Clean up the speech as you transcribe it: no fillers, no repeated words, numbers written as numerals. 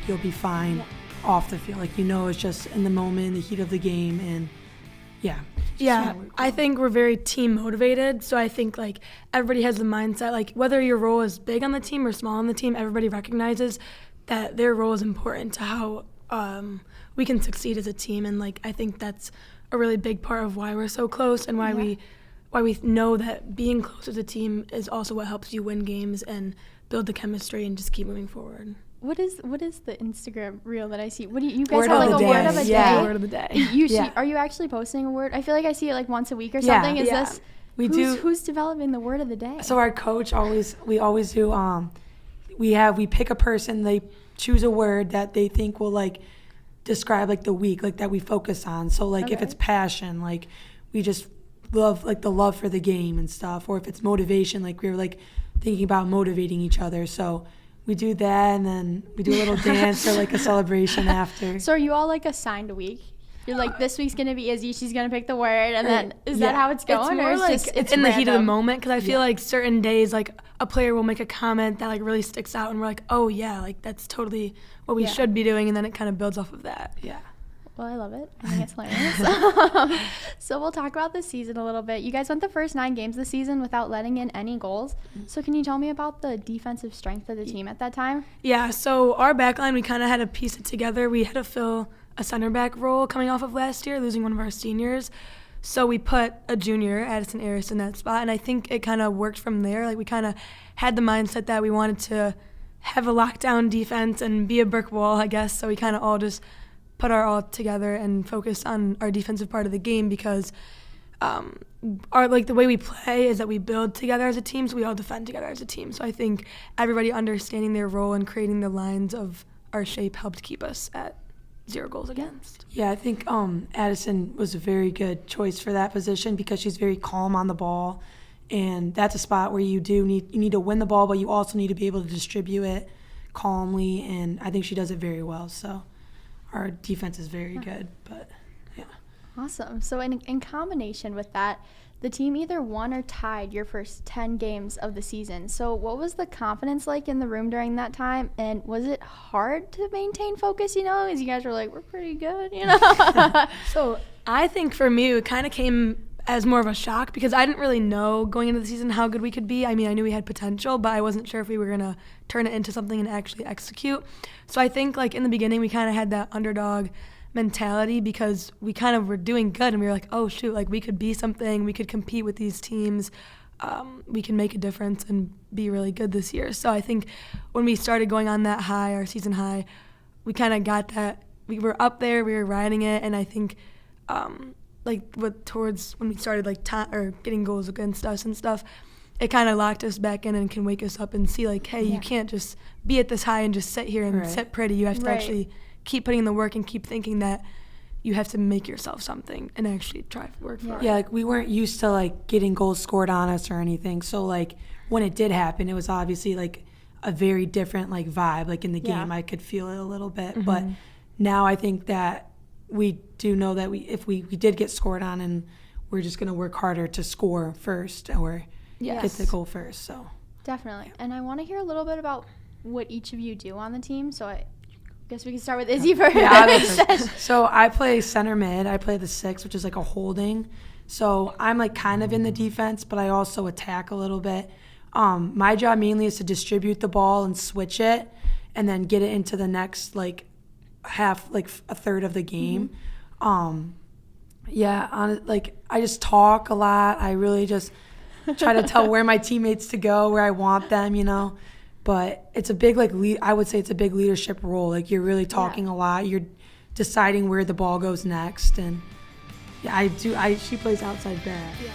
you'll be fine off the field. Like, it's just in the moment, the heat of the game, and I think we're very team motivated. So I think like everybody has the mindset, like whether your role is big on the team or small on the team, everybody recognizes that their role is important to how we can succeed as a team. And like I think that's a really big part of why we're so close and why we know that being close as a team is also what helps you win games and build the chemistry and just keep moving forward. What is the Instagram reel that I see? What do you guys word have like of a the word of a day. day? Word of the day. Are you actually posting a word? I feel like I see it like once a week or something. Is this who's developing the word of the day? So our coach we always do we pick a person, they choose a word that they think will like describe like the week, like that we focus on. So like if it's passion, like we just love like the love for the game and stuff, or if it's motivation, like we're like thinking about motivating each other. So we do that, and then we do a little dance or like a celebration after. So are you all like assigned a week? You're like, this week's going to be Izzy, she's going to pick the word, and then is that how it's going? It's more or like it's in the heat of the random? moment, because I feel like certain days, like a player will make a comment that like really sticks out, and we're like, oh yeah, like that's totally what we should be doing, and then it kind of builds off of that. Yeah. Well, I love it. I think it's hilarious. So we'll talk about this season a little bit. You guys went the first 9 games this season without letting in any goals. So can you tell me about the defensive strength of the team at that time? Yeah, so our back line, we kind of had to piece it together. We had to fill a center back role coming off of last year, losing one of our seniors. So we put a junior, Addison Aris, in that spot, and I think it kind of worked from there. Like we kind of had the mindset that we wanted to have a lockdown defense and be a brick wall, I guess. So we kind of all just put our all together and focus on our defensive part of the game, because the way we play is that we build together as a team, so we all defend together as a team. So I think everybody understanding their role and creating the lines of our shape helped keep us at 0 goals against. Yeah, I think Addison was a very good choice for that position because she's very calm on the ball, and that's a spot where you need to win the ball, but you also need to be able to distribute it calmly, and I think she does it very well. So our defense is very good, but yeah. Awesome. So in combination with that, the team either won or tied your first 10 games of the season. So what was the confidence like in the room during that time? And was it hard to maintain focus, as you guys were like, we're pretty good, So I think for me, it kind of came as more of a shock because I didn't really know going into the season how good we could be. I mean, I knew we had potential, but I wasn't sure if we were going to turn it into something and actually execute. So I think like in the beginning, we kind of had that underdog mentality because we kind of were doing good and we were like, oh shoot, like we could be something, we could compete with these teams, we can make a difference and be really good this year. So I think when we started going on that high, our season high, we kind of got that, we were up there, we were riding it, and I think towards when we started getting goals against us and stuff, it kind of locked us back in and can wake us up and see like, hey, you can't just be at this high and just sit here and sit pretty. You have to actually keep putting in the work and keep thinking that you have to make yourself something and actually try to work for it. Yeah, like we weren't used to like getting goals scored on us or anything. So like when it did happen, it was obviously like a very different like vibe. Like in the game, I could feel it a little bit. Mm-hmm. But now I think that we do know that if we did get scored on, and we're just going to work harder to score first or get the goal first. So definitely. And I want to hear a little bit about what each of you do on the team. So I guess we can start with Izzy first. So I play center mid. I play the 6, which is like a holding. So I'm like kind of in the defense, but I also attack a little bit. My job mainly is to distribute the ball and switch it and then get it into the next like half, like a third of the game. I just talk a lot. I really just try to tell where my teammates to go, where I want them, But it's a big I would say it's a big leadership role. Like you're really talking a lot. You're deciding where the ball goes next, and she plays outside back. Yeah.